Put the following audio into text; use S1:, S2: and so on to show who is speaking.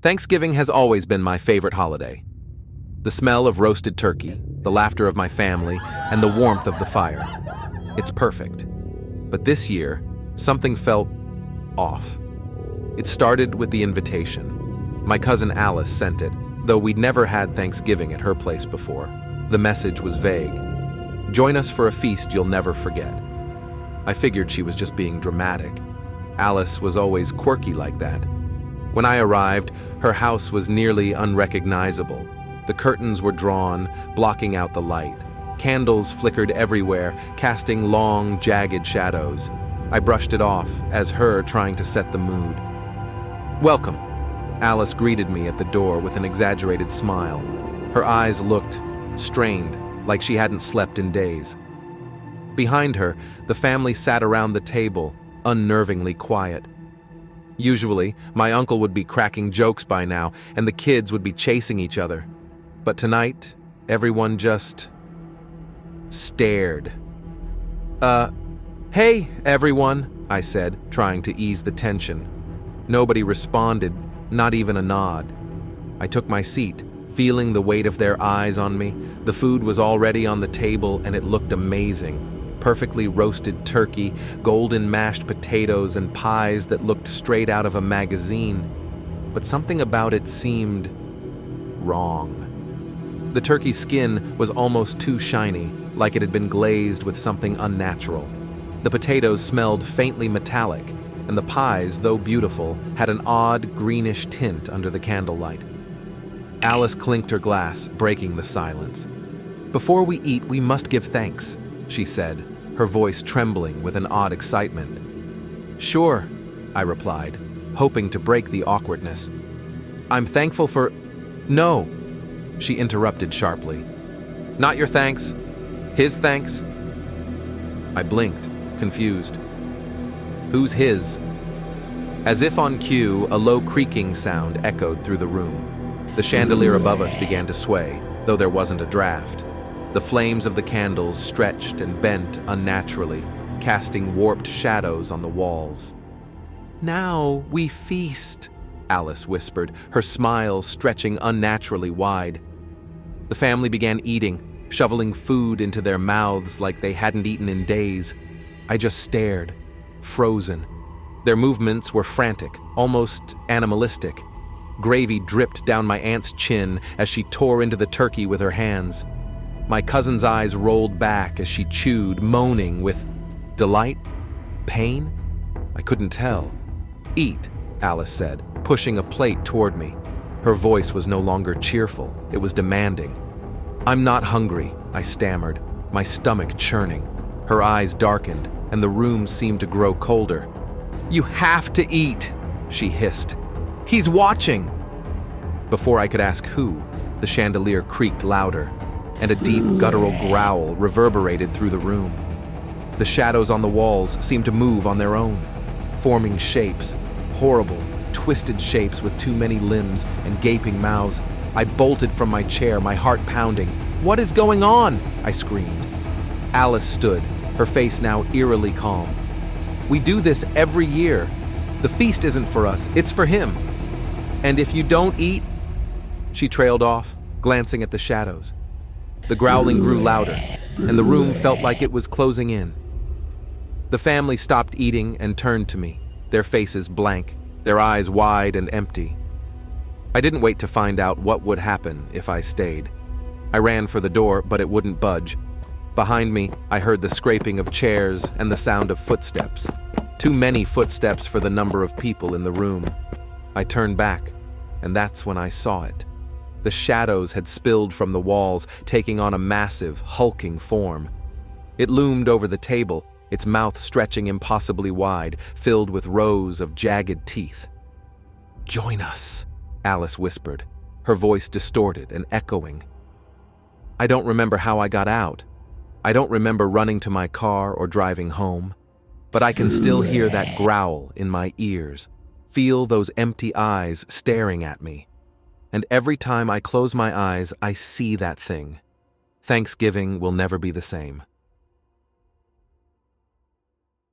S1: Thanksgiving has always been my favorite holiday. The smell of roasted turkey, the laughter of my family, and the warmth of the fire. It's perfect. But this year, something felt off. It started with the invitation. My cousin Alice sent it, though we'd never had Thanksgiving at her place before. The message was vague. Join us for a feast you'll never forget. I figured she was just being dramatic. Alice was always quirky like that. When I arrived, her house was nearly unrecognizable. The curtains were drawn, blocking out the light. Candles flickered everywhere, casting long, jagged shadows. I brushed it off, as her trying to set the mood. "Welcome." Alice greeted me at the door with an exaggerated smile. Her eyes looked strained, like she hadn't slept in days. Behind her, the family sat around the table, unnervingly quiet. Usually, my uncle would be cracking jokes by now, and the kids would be chasing each other. But tonight, everyone just stared. Hey, everyone," I said, trying to ease the tension. Nobody responded, not even a nod. I took my seat, feeling the weight of their eyes on me. The food was already on the table, and it looked amazing. Perfectly roasted turkey, golden mashed potatoes, and pies that looked straight out of a magazine. But something about it seemed wrong. The turkey's skin was almost too shiny, like it had been glazed with something unnatural. The potatoes smelled faintly metallic, and the pies, though beautiful, had an odd greenish tint under the candlelight. Alice clinked her glass, breaking the silence. "Before we eat, we must give thanks," she said, her voice trembling with an odd excitement. "Sure," I replied, hoping to break the awkwardness. "I'm thankful for—" "No," she interrupted sharply. "Not your thanks. His thanks." I blinked, confused. "Who's his?" As if on cue, a low creaking sound echoed through the room. The chandelier above us began to sway, though there wasn't a draft. The flames of the candles stretched and bent unnaturally, casting warped shadows on the walls. "Now we feast," Alice whispered, her smile stretching unnaturally wide. The family began eating, shoveling food into their mouths like they hadn't eaten in days. I just stared, frozen. Their movements were frantic, almost animalistic. Gravy dripped down my aunt's chin as she tore into the turkey with her hands. My cousin's eyes rolled back as she chewed, moaning with delight? Pain? I couldn't tell. "Eat," Alice said, pushing a plate toward me. Her voice was no longer cheerful, it was demanding. "I'm not hungry," I stammered, my stomach churning. Her eyes darkened, and the room seemed to grow colder. "You have to eat," she hissed. "He's watching." Before I could ask who, the chandelier creaked louder, and a deep guttural growl reverberated through the room. The shadows on the walls seemed to move on their own, forming shapes, horrible, twisted shapes with too many limbs and gaping mouths. I bolted from my chair, my heart pounding. "What is going on?" I screamed. Alice stood, her face now eerily calm. "We do this every year. The feast isn't for us, it's for him. And if you don't eat—" She trailed off, glancing at the shadows. The growling grew louder, and the room felt like it was closing in. The family stopped eating and turned to me, their faces blank, their eyes wide and empty. I didn't wait to find out what would happen if I stayed. I ran for the door, but it wouldn't budge. Behind me, I heard the scraping of chairs and the sound of footsteps. Too many footsteps for the number of people in the room. I turned back, and that's when I saw it. The shadows had spilled from the walls, taking on a massive, hulking form. It loomed over the table, its mouth stretching impossibly wide, filled with rows of jagged teeth. "Join us," Alice whispered, her voice distorted and echoing. I don't remember how I got out. I don't remember running to my car or driving home. But I can still hear that growl in my ears, feel those empty eyes staring at me. And every time I close my eyes, I see that thing. Thanksgiving will never be the same.